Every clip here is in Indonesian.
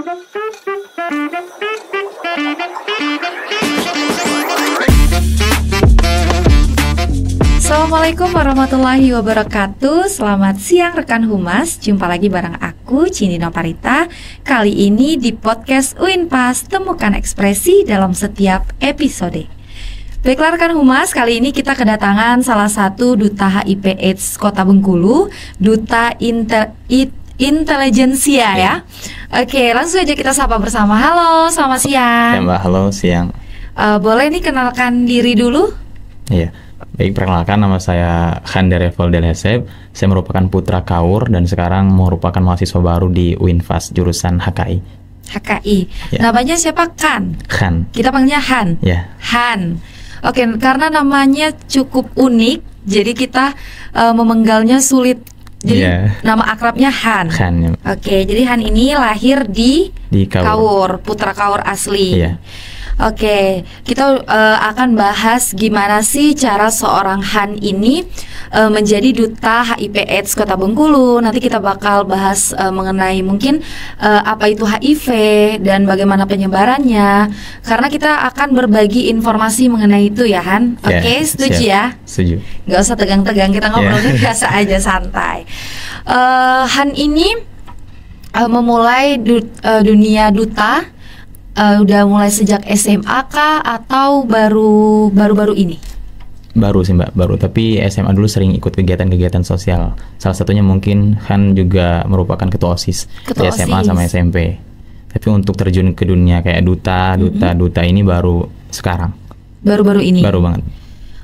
Assalamualaikum warahmatullahi wabarakatuh. Selamat siang rekan Humas. Jumpa lagi bareng aku Cindy Noparita. Kali ini di podcast UINPAS, temukan ekspresi dalam setiap episode. Baiklah rekan Humas, kali ini kita kedatangan salah satu Duta HIV/AIDS Kota Bengkulu, Duta Intelijensia ya. Oke, langsung aja kita sapa bersama. Halo, selamat siang. Ya Mbak, halo siang. Boleh nih kenalkan diri dulu? Iya. Baik, perkenalkan, nama saya Khandar Eval Delheseb. Saya merupakan putra Kaur dan sekarang merupakan mahasiswa baru di UINPAS jurusan HKI. HKI. Ya. Namanya siapa? Khan. Kita panggilnya Han. Ya. Han. Oke, karena namanya cukup unik, jadi kita memenggalnya sulit. Jadi nama akrabnya Han. Ya. Oke, jadi Han ini lahir di Kaur, putra Kaur asli. Iya. Oke, kita akan bahas gimana sih cara seorang Han ini menjadi Duta HIV/AIDS Kota Bengkulu. Nanti kita bakal bahas mengenai mungkin apa itu HIV dan bagaimana penyebarannya. Karena kita akan berbagi informasi mengenai itu ya Han. Oke, setuju ya? Setuju. Gak usah tegang-tegang, kita ngobrolnya biasa aja, santai. Han ini memulai dunia duta. Udah mulai sejak SMA kah atau baru-baru ini? Baru sih Mbak, baru. Tapi SMA dulu sering ikut kegiatan-kegiatan sosial. Salah satunya mungkin Han juga merupakan ketua OSIS di SMA sama SMP. Tapi untuk terjun ke dunia kayak duta ini baru sekarang. Baru-baru ini? Baru banget.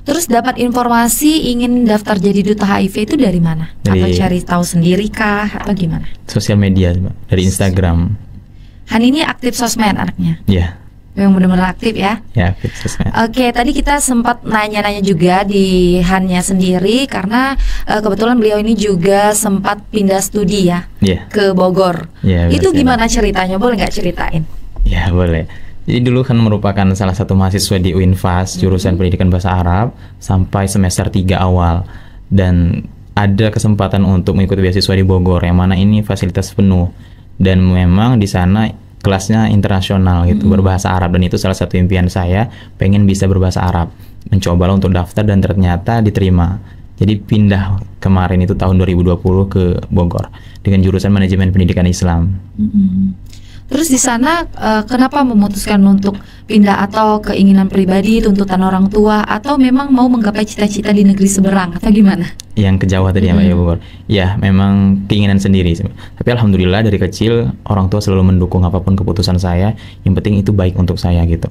Terus dapat informasi ingin daftar jadi duta HIV itu dari mana? Atau cari tahu sendiri kah atau gimana? Sosial media Mbak, dari Instagram. Han ini aktif sosmed anaknya? Iya. Memang benar-benar aktif ya? Ya, aktif sosmed. Oke, tadi kita sempat nanya-nanya juga di Han-nya sendiri karena kebetulan beliau ini juga sempat pindah studi ya, ke Bogor. Itu gimana ceritanya? Boleh nggak ceritain? Ya, boleh. Jadi dulu kan merupakan salah satu mahasiswa di UINPAS jurusan Pendidikan Bahasa Arab sampai semester 3 awal, dan ada kesempatan untuk mengikuti beasiswa di Bogor yang mana ini fasilitas penuh. Dan memang di sana kelasnya internasional gitu, berbahasa Arab, dan itu salah satu impian saya, pengen bisa berbahasa Arab. Mencobalah untuk daftar dan ternyata diterima. Jadi pindah kemarin itu tahun 2020 ke Bogor dengan jurusan Manajemen Pendidikan Islam. Terus di sana kenapa memutuskan untuk pindah? Atau keinginan pribadi, tuntutan orang tua, atau memang mau menggapai cita-cita di negeri seberang atau gimana? Yang ke Jawa tadi ya Mbak Bogor. Ya, memang keinginan sendiri. Tapi alhamdulillah dari kecil orang tua selalu mendukung apapun keputusan saya. Yang penting itu baik untuk saya gitu.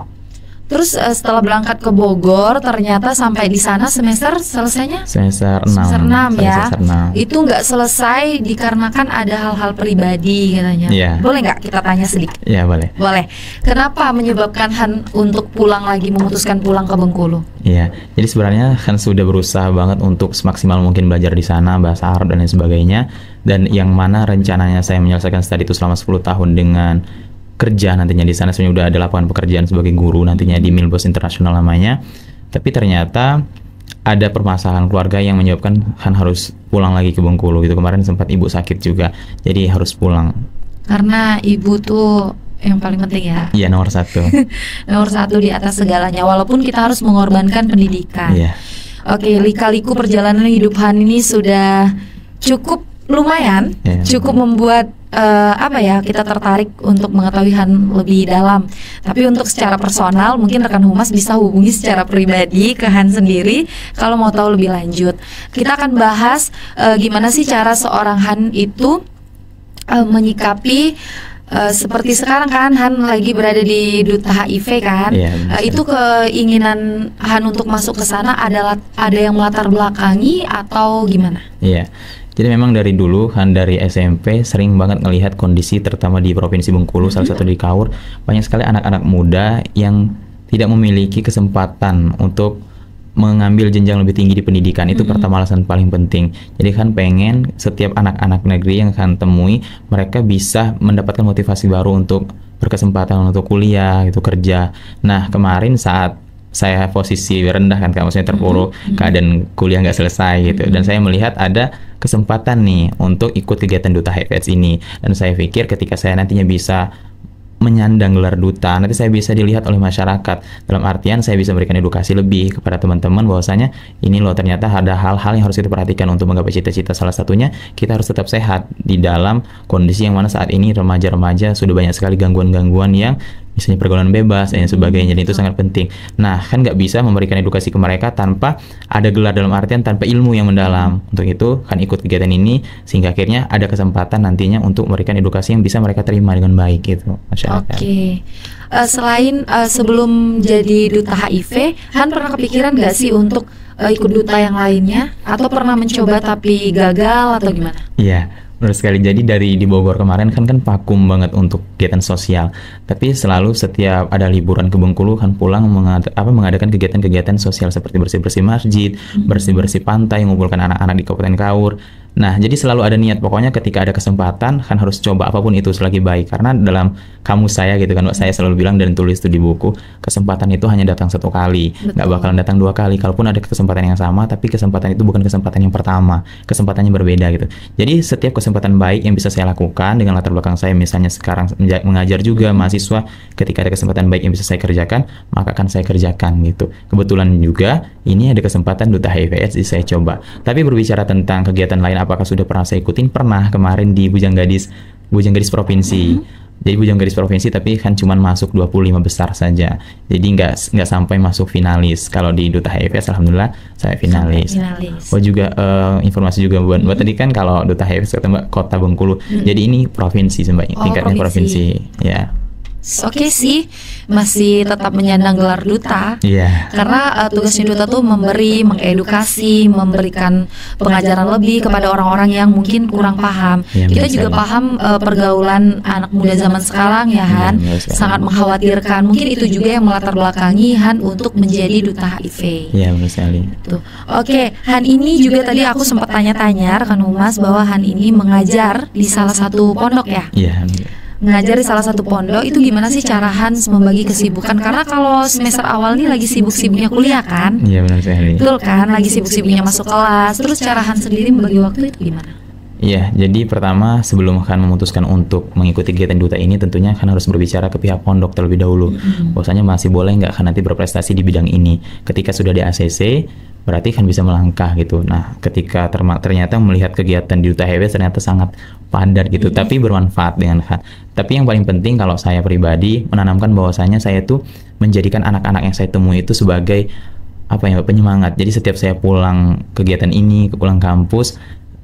Terus setelah berangkat ke Bogor, ternyata sampai di sana semester selesainya? Semester 6 ya. Itu nggak selesai dikarenakan ada hal-hal pribadi katanya. Boleh nggak kita tanya sedikit? Ya, boleh. Boleh. Kenapa menyebabkan Han untuk pulang lagi, memutuskan pulang ke Bengkulu? Iya, jadi sebenarnya Han sudah berusaha banget untuk semaksimal mungkin belajar di sana, bahasa Arab dan lain sebagainya. Dan yang mana rencananya saya menyelesaikan studi itu selama 10 tahun dengan kerja nantinya di sana. Sebenarnya udah ada lapangan pekerjaan sebagai guru nantinya di Milbos Internasional namanya. Tapi ternyata ada permasalahan keluarga yang menyebabkan Han harus pulang lagi ke Bengkulu gitu. Kemarin sempat ibu sakit juga, jadi harus pulang. Karena ibu tuh yang paling penting ya? Iya, nomor 1. Nomor 1 di atas segalanya, walaupun kita harus mengorbankan pendidikan. Oke, lika-liku perjalanan hidup Han ini sudah cukup lumayan, cukup membuat kita tertarik untuk mengetahui Han lebih dalam. Tapi untuk secara personal mungkin rekan Humas bisa hubungi secara pribadi ke Han sendiri kalau mau tahu lebih lanjut. Kita akan bahas gimana sih cara seorang Han itu menyikapi seperti sekarang kan Han lagi berada di Duta HIV kan. Itu keinginan Han untuk masuk ke sana adalah ada yang melatar belakangi atau gimana? Jadi memang dari dulu Han dari SMP sering banget ngelihat kondisi terutama di Provinsi Bengkulu, salah satu di Kaur, banyak sekali anak-anak muda yang tidak memiliki kesempatan untuk mengambil jenjang lebih tinggi di pendidikan. Itu pertama alasan paling penting. Jadi kan pengen setiap anak-anak negeri yang kan temui, mereka bisa mendapatkan motivasi baru untuk berkesempatan untuk kuliah, itu kerja. Nah kemarin saat saya posisi rendah kan, maksudnya terpuruk, keadaan kuliah nggak selesai gitu, dan saya melihat ada kesempatan nih untuk ikut kegiatan Duta HIV/AIDS ini, dan saya pikir ketika saya nantinya bisa menyandang gelar duta, nanti saya bisa dilihat oleh masyarakat. Dalam artian saya bisa memberikan edukasi lebih kepada teman-teman bahwasanya ini loh ternyata ada hal-hal yang harus kita perhatikan untuk menggapai cita-cita. Salah satunya kita harus tetap sehat di dalam kondisi yang mana saat ini remaja-remaja sudah banyak sekali gangguan-gangguan yang misalnya pergaulan bebas dan sebagainya, jadi itu sangat penting. Nah, kan nggak bisa memberikan edukasi ke mereka tanpa ada gelar, dalam artian tanpa ilmu yang mendalam. Untuk itu kan ikut kegiatan ini sehingga akhirnya ada kesempatan nantinya untuk memberikan edukasi yang bisa mereka terima dengan baik gitu, masyarakat. Oke. Selain sebelum jadi duta HIV, Han pernah kepikiran nggak sih untuk ikut duta yang lainnya, atau pernah mencoba tapi gagal atau gimana? Iya. Benar sekali. Jadi dari di Bogor kemarin kan vakum banget untuk kegiatan sosial. Tapi selalu setiap ada liburan ke Bengkulu kan pulang mengadakan kegiatan-kegiatan sosial seperti bersih-bersih masjid, bersih-bersih pantai, mengumpulkan anak-anak di Kabupaten Kaur. Nah, jadi selalu ada niat, pokoknya ketika ada kesempatan kan harus coba apapun itu selagi baik. Karena dalam kamus saya gitu kan, saya selalu bilang dan tulis itu di buku, kesempatan itu hanya datang satu kali, nggak bakalan datang dua kali. Kalaupun ada kesempatan yang sama, tapi kesempatan itu bukan kesempatan yang pertama, kesempatannya berbeda gitu. Jadi setiap kesempatan baik yang bisa saya lakukan dengan latar belakang saya, misalnya sekarang mengajar juga mahasiswa, ketika ada kesempatan baik yang bisa saya kerjakan, maka akan saya kerjakan gitu. Kebetulan juga ini ada kesempatan duta HIV/AIDS saya coba. Tapi berbicara tentang kegiatan lain, apakah sudah pernah saya ikutin? Pernah, kemarin di Bujang Gadis Provinsi. Jadi Bujang Gadis Provinsi, tapi kan cuma masuk 25 besar saja. Jadi nggak sampai masuk finalis. Kalau di duta HIV, alhamdulillah saya finalis. Oh juga informasi juga buat tadi kan, kalau duta HIV ketemu Kota Bengkulu. Jadi ini provinsi Mbak, tingkatnya provinsi ya. Oke sih, masih tetap menyandang gelar duta. Karena tugasnya duta tuh memberi, mengedukasi, memberikan pengajaran lebih kepada orang-orang yang mungkin kurang paham. Kita juga paham pergaulan anak muda zaman sekarang ya Han, sangat mengkhawatirkan. Mungkin itu juga yang melatar belakangi Han untuk menjadi duta HIV. Iya, benar sekali. Oke, Han ini juga tadi aku sempat tanya-tanya rekan Humas bahwa Han ini mengajar di salah satu pondok ya. Iya. Mengajar di salah satu pondok, itu gimana sih cara Hans membagi kesibukan? Karena kalau semester awal ini lagi sibuk-sibuknya kuliah kan? Iya, benar sekali. Betul kan, lagi sibuk-sibuknya masuk kelas. Terus cara Hans sendiri membagi waktu itu gimana? Iya, jadi pertama sebelum Han memutuskan untuk mengikuti kegiatan duta ini, tentunya Han harus berbicara ke pihak pondok terlebih dahulu. Bahwasanya masih boleh nggak Han nanti berprestasi di bidang ini. Ketika sudah di ACC, berarti kan bisa melangkah gitu. Nah, ketika ternyata melihat kegiatan di duta HIV ternyata sangat padat gitu, tapi bermanfaat dengan Han. Tapi yang paling penting kalau saya pribadi menanamkan bahwasanya saya tuh menjadikan anak-anak yang saya temui itu sebagai penyemangat. Jadi setiap saya pulang kegiatan ini, pulang kampus,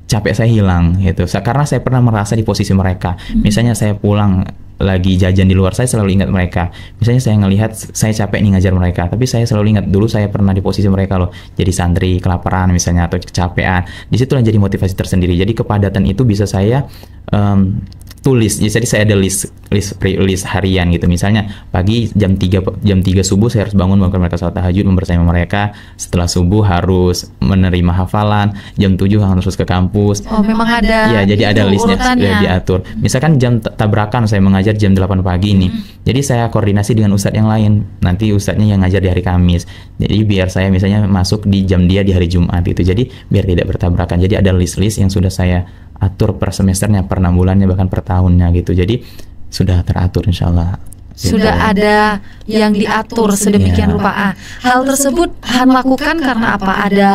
capek saya hilang gitu. Karena saya pernah merasa di posisi mereka. Misalnya saya pulang lagi jajan di luar, saya selalu ingat mereka. Misalnya saya ngelihat saya capek nih ngajar mereka, tapi saya selalu ingat dulu saya pernah di posisi mereka loh. Jadi santri kelaparan misalnya atau kecapean. Disitulah jadi motivasi tersendiri. Jadi kepadatan itu bisa saya tulis. Jadi saya ada list harian gitu. Misalnya pagi jam 3 subuh saya harus bangun mereka salat tahajud, membersama mereka. Setelah subuh harus menerima hafalan. Jam 7 harus ke kampus. Oh, memang ada. Iya, jadi ada listnya sudah diatur. Misalkan jam tabrakan saya mengajar jam 8 pagi nih. Jadi saya koordinasi dengan ustadz yang lain. Nanti ustadznya yang ngajar di hari Kamis. Jadi biar saya misalnya masuk di jam dia di hari Jumat itu. Jadi biar tidak bertabrakan. Jadi ada list-list yang sudah saya atur per semesternya, per 6 bulannya, bahkan per tahunnya gitu. Jadi sudah teratur insyaallah. Sudah ada yang diatur sedemikian rupa. Hal tersebut Han lakukan karena apa? Ada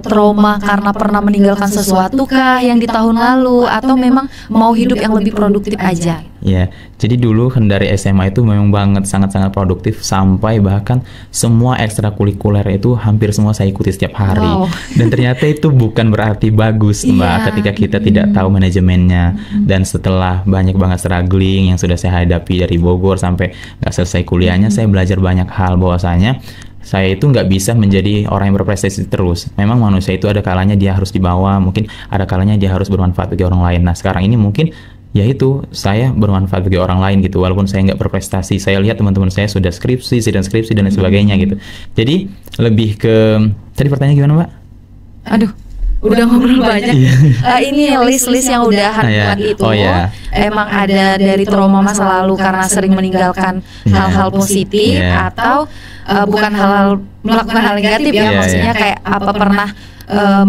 trauma karena pernah meninggalkan sesuatu kah yang di tahun lalu, atau memang mau hidup yang lebih produktif aja? Ya, jadi dulu kan dari SMA itu memang sangat-sangat produktif, sampai bahkan semua ekstrakurikuler itu hampir semua saya ikuti setiap hari. Dan ternyata itu bukan berarti bagus, Mbak, ketika kita tidak tahu manajemennya. Dan setelah banyak banget struggling yang sudah saya hadapi dari Bogor sampai nggak selesai kuliahnya, saya belajar banyak hal bahwasanya saya itu nggak bisa menjadi orang yang berprestasi terus. Memang manusia itu ada kalanya dia harus dibawa, mungkin ada kalanya dia harus bermanfaat bagi orang lain. Nah, sekarang ini mungkin yaitu saya bermanfaat bagi orang lain gitu, walaupun saya nggak berprestasi. Saya lihat teman-teman saya sudah skripsi dan lain sebagainya gitu. Jadi lebih ke, tadi pertanyaannya gimana, Mbak? Aduh, udah ngobrol banyak. Ini list-list yang udah Han buat itu. Emang ada dari trauma masa lalu karena sering meninggalkan hal-hal positif, atau bukan hal-hal melakukan hal negatif ya, maksudnya kayak apa pernah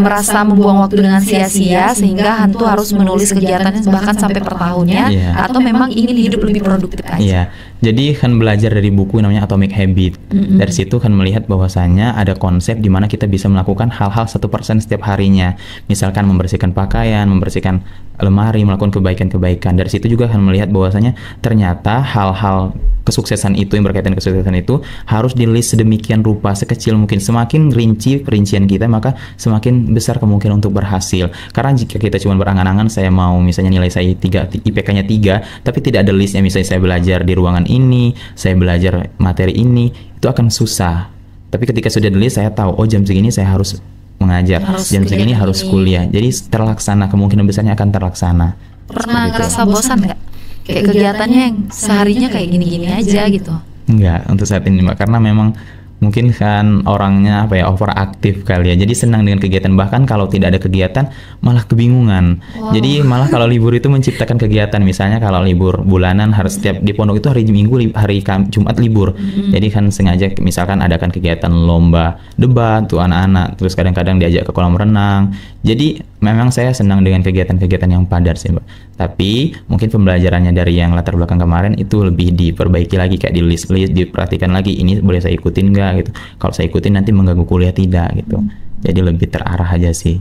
merasa membuang waktu dengan sia-sia sehingga hantu harus menulis kegiatannya bahkan sampai per tahunnya, atau memang ingin hidup lebih produktif aja. Iya. Jadi kan belajar dari buku namanya Atomic Habit. Dari situ kan melihat bahwasanya ada konsep di mana kita bisa melakukan hal-hal 1% setiap harinya. Misalkan membersihkan pakaian, membersihkan lemari, melakukan kebaikan-kebaikan. Dari situ juga kan melihat bahwasanya ternyata hal-hal kesuksesan itu yang berkaitan kesuksesan itu harus di-list sedemikian rupa, sekecil mungkin. Semakin rinci perincian kita, maka semakin besar kemungkinan untuk berhasil. Karena jika kita cuma berangan-angan, saya mau misalnya nilai saya 3, IPK-nya 3, tapi tidak ada listnya, misalnya saya belajar di ruangan ini, saya belajar materi ini, itu akan susah. Tapi ketika sudah di list, saya tahu, oh jam segini saya harus mengajar, jam segini harus kuliah. Jadi terlaksana, kemungkinan besarnya akan terlaksana. Pernah ngerasa bosan nggak? Kayak kegiatannya yang seharinya kayak gini-gini aja gitu? Enggak, untuk saat ini Mbak, karena memang mungkin kan orangnya overaktif kali ya, jadi senang dengan kegiatan, bahkan kalau tidak ada kegiatan malah kebingungan. Jadi malah kalau libur itu menciptakan kegiatan, misalnya kalau libur bulanan harus setiap di pondok itu hari Minggu, hari Jumat libur. Jadi kan sengaja misalkan adakan kegiatan lomba debat tuh anak-anak, terus kadang-kadang diajak ke kolam renang. Jadi memang saya senang dengan kegiatan-kegiatan yang padat sih Mbak. Tapi mungkin pembelajarannya dari yang latar belakang kemarin itu lebih diperbaiki lagi, kayak di list-list, diperhatikan lagi, ini boleh saya ikutin nggak gitu. Kalau saya ikutin nanti mengganggu kuliah tidak gitu. Jadi lebih terarah aja sih.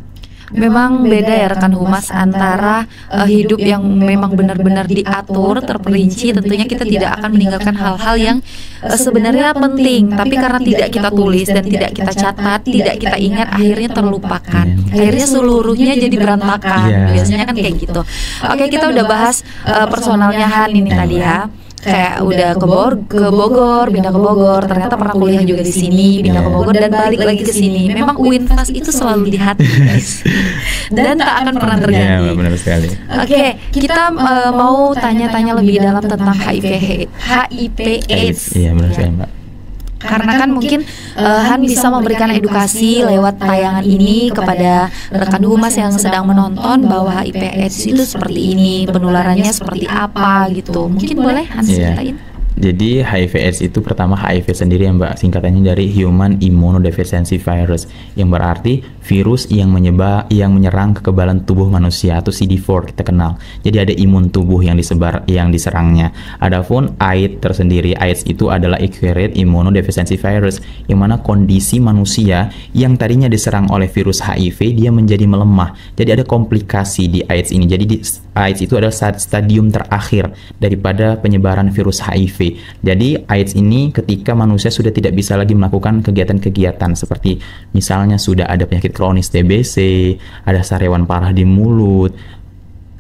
Memang beda ya rekan Humas antara hidup yang memang benar-benar diatur, terperinci. Tentunya kita tidak akan meninggalkan hal-hal yang sebenarnya penting, tapi karena tidak kita tulis dan tidak kita catat, tidak kita ingat, akhirnya terlupakan. Akhirnya seluruhnya jadi berantakan. Biasanya kan kayak gitu. Oke, kita udah bahas personalnya Han ini tadi ya. Kayak udah ke Bogor, pindah ke Bogor, ternyata pernah kuliah juga di sini, pindah ke Bogor dan balik lagi ke sini. Memang UINFAS itu selalu di hati, guys. Dan tak akan pernah terganti. Iya, benar sekali. Oke, kita mau tanya-tanya lebih dalam tentang HIV/AIDS. Iya, benar sekali, Mbak. Karena kan mungkin Han bisa memberikan edukasi lewat tayangan ini kepada rekan Humas yang sedang menonton bahwa HIV/AIDS itu seperti ini, penularannya seperti apa gitu. Mungkin boleh Han ceritain? Jadi HIV/AIDS itu pertama HIV sendiri ya Mbak, singkatannya dari Human Immunodeficiency Virus, yang berarti virus yang menyerang kekebalan tubuh manusia atau CD4 kita kenal. Jadi ada imun tubuh yang diserangnya. Adapun AIDS tersendiri, AIDS itu adalah Acquired Immunodeficiency Virus, yang mana kondisi manusia yang tadinya diserang oleh virus HIV dia menjadi melemah. Jadi ada komplikasi di AIDS ini. Jadi AIDS itu adalah stadium terakhir daripada penyebaran virus HIV. Jadi AIDS ini ketika manusia sudah tidak bisa lagi melakukan kegiatan-kegiatan seperti misalnya sudah ada penyakit kronis TBC, ada sariawan parah di mulut,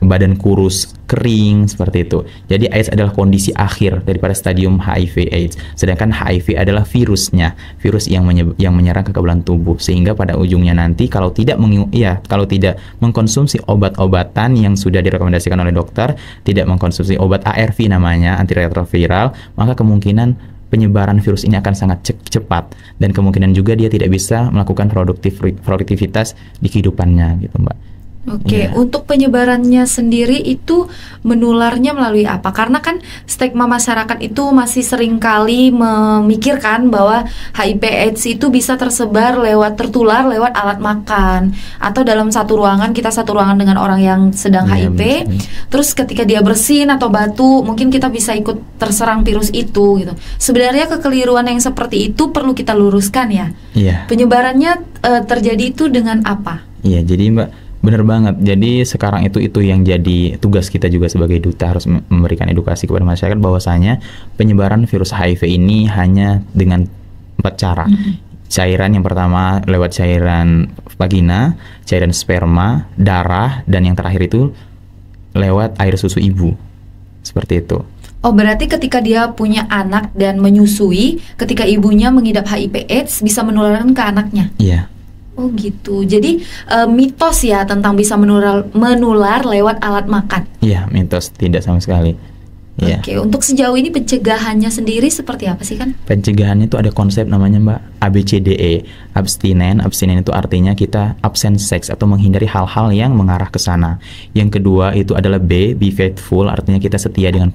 badan kurus, kering, seperti itu. Jadi AIDS adalah kondisi akhir daripada stadium HIV/AIDS. Sedangkan HIV adalah virusnya, virus yang menyerang kekebalan tubuh, sehingga pada ujungnya nanti kalau tidak mengkonsumsi obat-obatan yang sudah direkomendasikan oleh dokter, tidak mengkonsumsi obat ARV namanya, antiretroviral, maka kemungkinan penyebaran virus ini akan sangat cepat, dan kemungkinan juga dia tidak bisa melakukan produktivitas di kehidupannya gitu Mbak. Oke, untuk penyebarannya sendiri itu menularnya melalui apa? Karena kan stigma masyarakat itu masih sering kali memikirkan bahwa HIV/AIDS itu bisa tertular lewat alat makan, atau dalam satu ruangan dengan orang yang sedang HIV, terus ketika dia bersin atau batu, mungkin kita bisa ikut terserang virus itu gitu. Sebenarnya kekeliruan yang seperti itu perlu kita luruskan ya. Penyebarannya terjadi itu dengan apa? Iya, jadi Mbak, benar banget. Jadi sekarang itu yang jadi tugas kita juga sebagai duta, harus memberikan edukasi kepada masyarakat bahwasanya penyebaran virus HIV ini hanya dengan 4 cara. Cairan yang pertama lewat cairan vagina, cairan sperma, darah, dan yang terakhir itu lewat air susu ibu. Seperti itu. Oh, berarti ketika dia punya anak dan menyusui, ketika ibunya mengidap HIV/AIDS bisa menularkan ke anaknya? Iya. Oh gitu. Jadi mitos ya tentang bisa menular lewat alat makan. Iya, mitos, tidak sama sekali. Oke, untuk sejauh ini pencegahannya sendiri seperti apa sih kan? Pencegahannya itu ada konsep namanya Mbak ABCDE. Abstinen itu artinya kita absen seks atau menghindari hal-hal yang mengarah ke sana. Yang kedua itu adalah B, be faithful, artinya kita setia dengan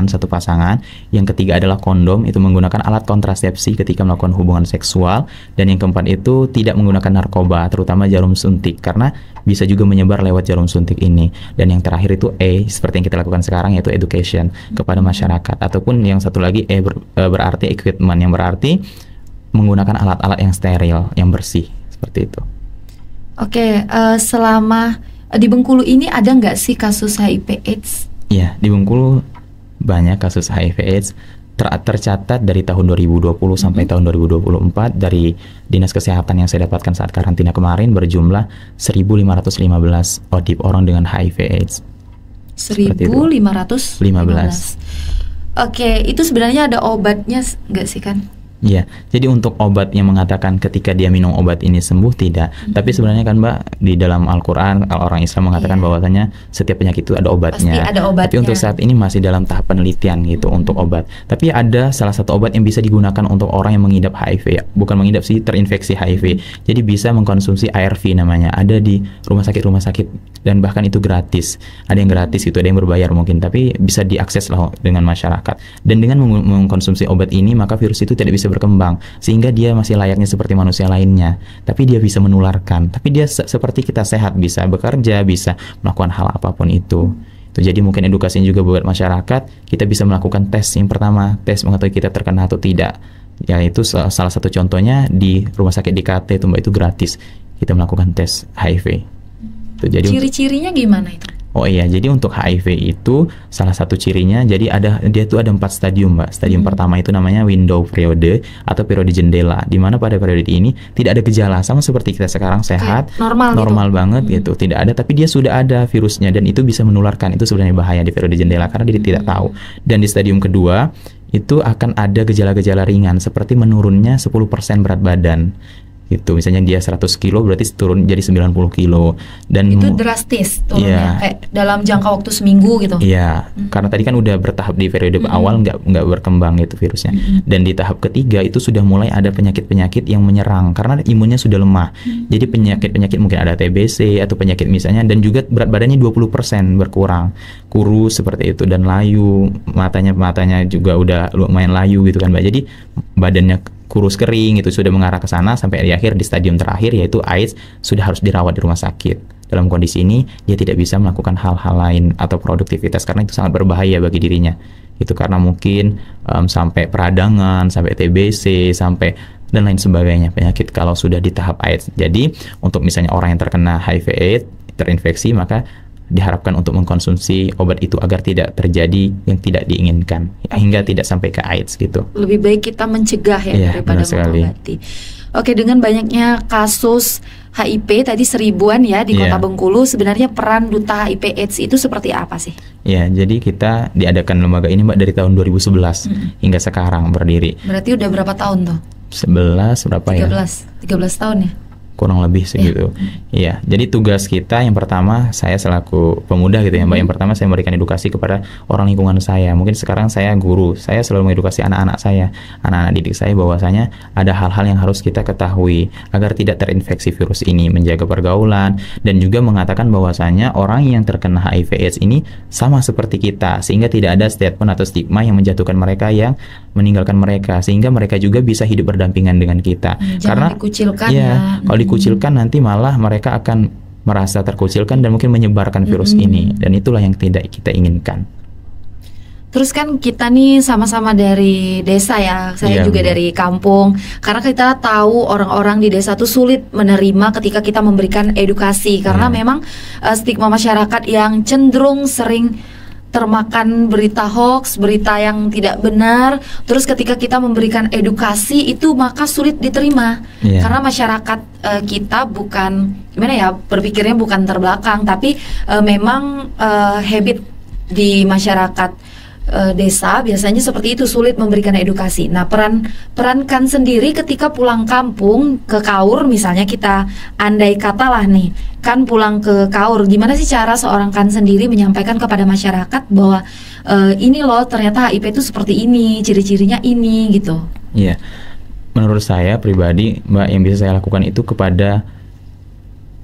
satu pasangan. Yang ketiga adalah kondom, itu menggunakan alat kontrasepsi ketika melakukan hubungan seksual. Dan yang keempat itu tidak menggunakan narkoba, terutama jarum suntik, karena bisa juga menyebar lewat jarum suntik ini. Dan yang terakhir itu E, seperti yang kita lakukan sekarang, yaitu education kepada masyarakat. Ataupun yang satu lagi E berarti equipment, yang berarti menggunakan alat-alat yang steril, yang bersih, seperti itu. Oke, selama di Bengkulu ini ada nggak sih kasus HIV/AIDS? Iya, di Bengkulu banyak kasus HIV/AIDS tercatat dari tahun 2020 sampai tahun 2024 dari Dinas Kesehatan yang saya dapatkan saat karantina kemarin berjumlah 1.515 ODP orang dengan HIV/AIDS. 1.515. Oke, itu sebenarnya ada obatnya nggak sih kan? Iya, jadi untuk obat yang mengatakan ketika dia minum obat ini sembuh, tidak. Tapi sebenarnya kan Mbak, di dalam Al-Quran orang Islam mengatakan bahwasanya setiap penyakit itu ada obatnya. Pasti ada obatnya. Tapi untuk saat ini masih dalam tahap penelitian gitu untuk obat. Tapi ada salah satu obat yang bisa digunakan untuk orang yang mengidap HIV, bukan mengidap sih, terinfeksi HIV. Jadi bisa mengkonsumsi ARV namanya. Ada di rumah sakit dan bahkan itu gratis. Ada yang gratis itu, ada yang berbayar mungkin, tapi bisa diakses lah dengan masyarakat. Dan dengan mengkonsumsi obat ini maka virus itu tidak bisa berkembang, sehingga dia masih layaknya seperti manusia lainnya, tapi dia bisa menularkan, tapi dia seperti kita sehat, bisa bekerja, bisa melakukan hal apapun itu. Jadi mungkin edukasinya juga buat masyarakat, kita bisa melakukan tes. Yang pertama, tes mengetahui kita terkena atau tidak, yaitu salah satu contohnya di rumah sakit DKT itu Mbak, itu gratis kita melakukan tes HIV. Jadi ciri-cirinya gimana itu? Oh iya, jadi untuk HIV itu salah satu cirinya, jadi dia tuh ada 4 stadium Mbak. Stadium pertama itu namanya window periode atau periode jendela, di mana pada periode ini tidak ada gejala, sama seperti kita sekarang sehat, normal gitu. Banget gitu, tidak ada, tapi dia sudah ada virusnya dan itu bisa menularkan. Itu sebenarnya bahaya di periode jendela karena dia tidak tahu. Dan di stadium kedua itu akan ada gejala-gejala ringan seperti menurunnya 10% berat badan. Gitu, misalnya dia 100 kilo berarti turun jadi 90 kilo. Dan itu drastis turunnya, kayak dalam jangka waktu seminggu gitu. Iya, karena tadi kan udah bertahap di periode awal nggak berkembang gitu virusnya. Dan di tahap ketiga itu sudah mulai ada penyakit-penyakit yang menyerang karena imunnya sudah lemah. Jadi penyakit-penyakit mungkin ada TBC atau penyakit misalnya, dan juga berat badannya 20% berkurang, kurus seperti itu, dan layu, matanya juga udah lumayan layu gitu kan Mbak. Jadi badannya kurus kering, itu sudah mengarah ke sana sampai di akhir, di stadium terakhir yaitu AIDS, sudah harus dirawat di rumah sakit. Dalam kondisi ini dia tidak bisa melakukan hal-hal lain atau produktivitas karena itu sangat berbahaya bagi dirinya. Itu karena mungkin sampai peradangan, sampai TBC, sampai dan lain sebagainya penyakit kalau sudah di tahap AIDS. Jadi untuk misalnya orang yang terkena HIV/AIDS, terinfeksi, maka diharapkan untuk mengkonsumsi obat itu agar tidak terjadi yang tidak diinginkan hingga tidak sampai ke AIDS gitu. Lebih baik kita mencegah daripada mengobati. Oke, dengan banyaknya kasus HIV tadi 1000-an ya di Kota Bengkulu, sebenarnya peran Duta HIV/AIDS itu seperti apa sih? Ya, jadi kita diadakan lembaga ini Mbak dari tahun 2011 hingga sekarang berdiri. Berarti udah berapa tahun tuh? 11 berapa 13 tahun ya? Kurang lebih segitu. Iya, jadi tugas kita yang pertama, saya selaku pemuda gitu ya Mbak, yang pertama saya memberikan edukasi kepada orang lingkungan saya. Mungkin sekarang saya guru, saya selalu mengedukasi anak-anak saya, anak-anak didik saya, bahwasanya ada hal-hal yang harus kita ketahui agar tidak terinfeksi virus ini, menjaga pergaulan, dan juga mengatakan bahwasanya orang yang terkena HIV/AIDS ini sama seperti kita, sehingga tidak ada statement atau stigma yang menjatuhkan mereka, yang meninggalkan mereka, sehingga mereka juga bisa hidup berdampingan dengan kita. Jangan karena dikucilkan kalau dikucilkan nanti malah mereka akan merasa terkucilkan dan mungkin menyebarkan virus ini, dan itulah yang tidak kita inginkan. Terus kan kita nih sama-sama dari desa ya, saya juga dari kampung. Karena kita tahu orang-orang di desa tuh sulit menerima ketika kita memberikan edukasi, karena memang stigma masyarakat yang cenderung sering termakan berita hoax, berita yang tidak benar. Terus ketika kita memberikan edukasi itu maka sulit diterima, karena masyarakat kita bukan gimana ya, berpikirnya bukan terbelakang, tapi memang habit di masyarakat desa biasanya seperti itu, sulit memberikan edukasi. Nah, perankan sendiri ketika pulang kampung ke Kaur, misalnya kita andai kata lah nih, kan pulang ke Kaur, gimana sih cara seorang kan sendiri menyampaikan kepada masyarakat bahwa ini loh ternyata HIV itu seperti ini, ciri-cirinya ini gitu. Iya. menurut saya pribadi, Mbak, yang bisa saya lakukan itu kepada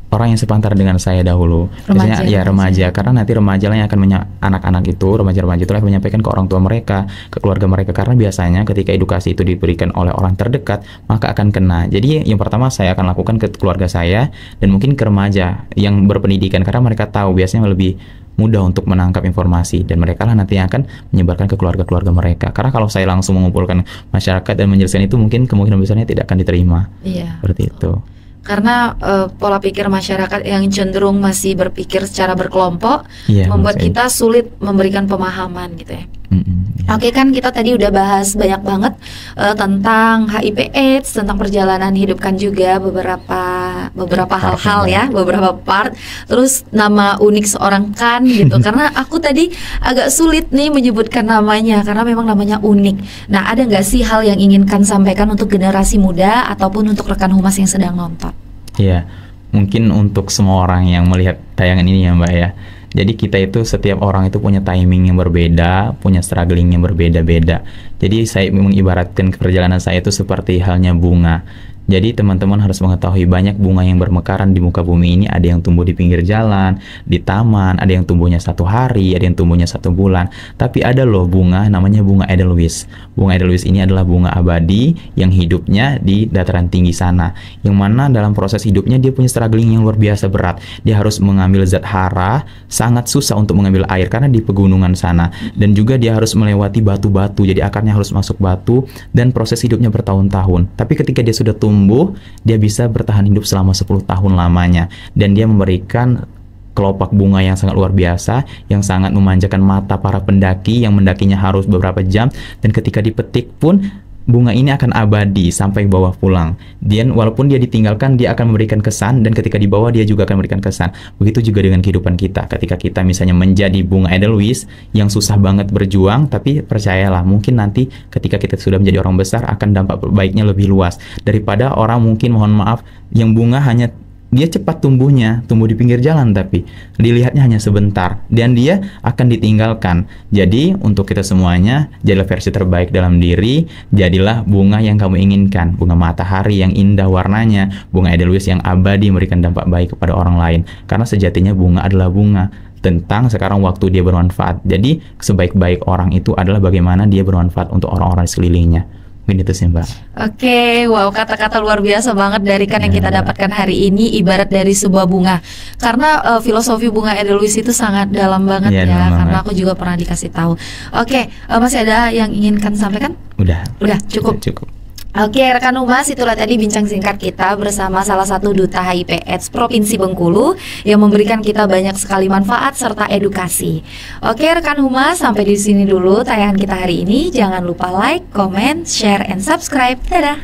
orang yang sepantar dengan saya dahulu. Biasanya ya remaja, karena nanti remaja lah yang akan anak-anak itu, remaja-remaja itu akan menyampaikan ke orang tua mereka, ke keluarga mereka, karena biasanya ketika edukasi itu diberikan oleh orang terdekat, maka akan kena. Jadi yang pertama saya akan lakukan ke keluarga saya dan mungkin ke remaja yang berpendidikan, karena mereka tahu biasanya lebih mudah untuk menangkap informasi, dan mereka lah nanti yang akan menyebarkan ke keluarga-keluarga mereka. Karena kalau saya langsung mengumpulkan masyarakat dan menjelaskan itu, mungkin kemungkinan besarnya tidak akan diterima. Iya. Seperti itu. Karena pola pikir masyarakat yang cenderung masih berpikir secara berkelompok, membuat kita sulit memberikan pemahaman gitu ya. Oke, kan kita tadi udah bahas banyak banget tentang HIV/AIDS, tentang perjalanan hidup kan juga beberapa hal-hal ya, beberapa part. Terus nama unik seorang kan gitu. Karena aku tadi agak sulit nih menyebutkan namanya karena memang namanya unik. Nah, ada nggak sih hal yang ingin kan sampaikan untuk generasi muda ataupun untuk rekan humas yang sedang nonton? Iya, mungkin untuk semua orang yang melihat tayangan ini ya Mbak ya. Jadi kita itu setiap orang itu punya timing yang berbeda, punya struggling yang berbeda-beda. Jadi saya mengibaratkan perjalanan saya itu seperti halnya bunga. Jadi teman-teman harus mengetahui banyak bunga yang bermekaran di muka bumi ini. Ada yang tumbuh di pinggir jalan, di taman, ada yang tumbuhnya 1 hari, ada yang tumbuhnya 1 bulan. Tapi ada loh bunga namanya bunga Edelweiss. Bunga Edelweiss ini adalah bunga abadi yang hidupnya di dataran tinggi sana. Yang mana dalam proses hidupnya dia punya struggling yang luar biasa berat. Dia harus mengambil zat hara, sangat susah untuk mengambil air karena di pegunungan sana. Dan juga dia harus melewati batu-batu, jadi akarnya harus masuk batu dan proses hidupnya bertahun-tahun. Tapi ketika dia sudah tumbuh, dia bisa bertahan hidup selama 10 tahun lamanya, dan dia memberikan kelopak bunga yang sangat luar biasa, yang sangat memanjakan mata para pendaki yang mendakinya harus beberapa jam, dan ketika dipetik pun bunga ini akan abadi sampai bawah pulang. Dan walaupun dia ditinggalkan, dia akan memberikan kesan, dan ketika di bawah dia juga akan memberikan kesan. Begitu juga dengan kehidupan kita. Ketika kita misalnya menjadi bunga Edelweiss yang susah banget berjuang, tapi percayalah mungkin nanti ketika kita sudah menjadi orang besar akan dampak baiknya lebih luas daripada orang mungkin, mohon maaf, yang bunga hanya dia cepat tumbuhnya, tumbuh di pinggir jalan, tapi dilihatnya hanya sebentar dan dia akan ditinggalkan. Jadi untuk kita semuanya, jadilah versi terbaik dalam diri, jadilah bunga yang kamu inginkan, bunga matahari yang indah warnanya, bunga Edelweiss yang abadi memberikan dampak baik kepada orang lain. Karena sejatinya bunga adalah bunga tentang sekarang waktu dia bermanfaat. Jadi sebaik-baik orang itu adalah bagaimana dia bermanfaat untuk orang-orang di sekelilingnya. Mungkin itu sih Mbak. Oke, wow, kata-kata luar biasa banget dari kan yang kita dapatkan hari ini, ibarat dari sebuah bunga. Karena filosofi bunga Edelweiss itu sangat dalam banget ya, karena aku juga pernah dikasih tahu. Oke, masih ada yang ingin kan sampaikan? Udah cukup. Oke, rekan humas, itulah tadi bincang singkat kita bersama salah satu duta HIV/AIDS Provinsi Bengkulu yang memberikan kita banyak sekali manfaat serta edukasi. Oke, rekan humas, sampai di sini dulu tayangan kita hari ini. Jangan lupa like, comment, share, and subscribe. Dadah.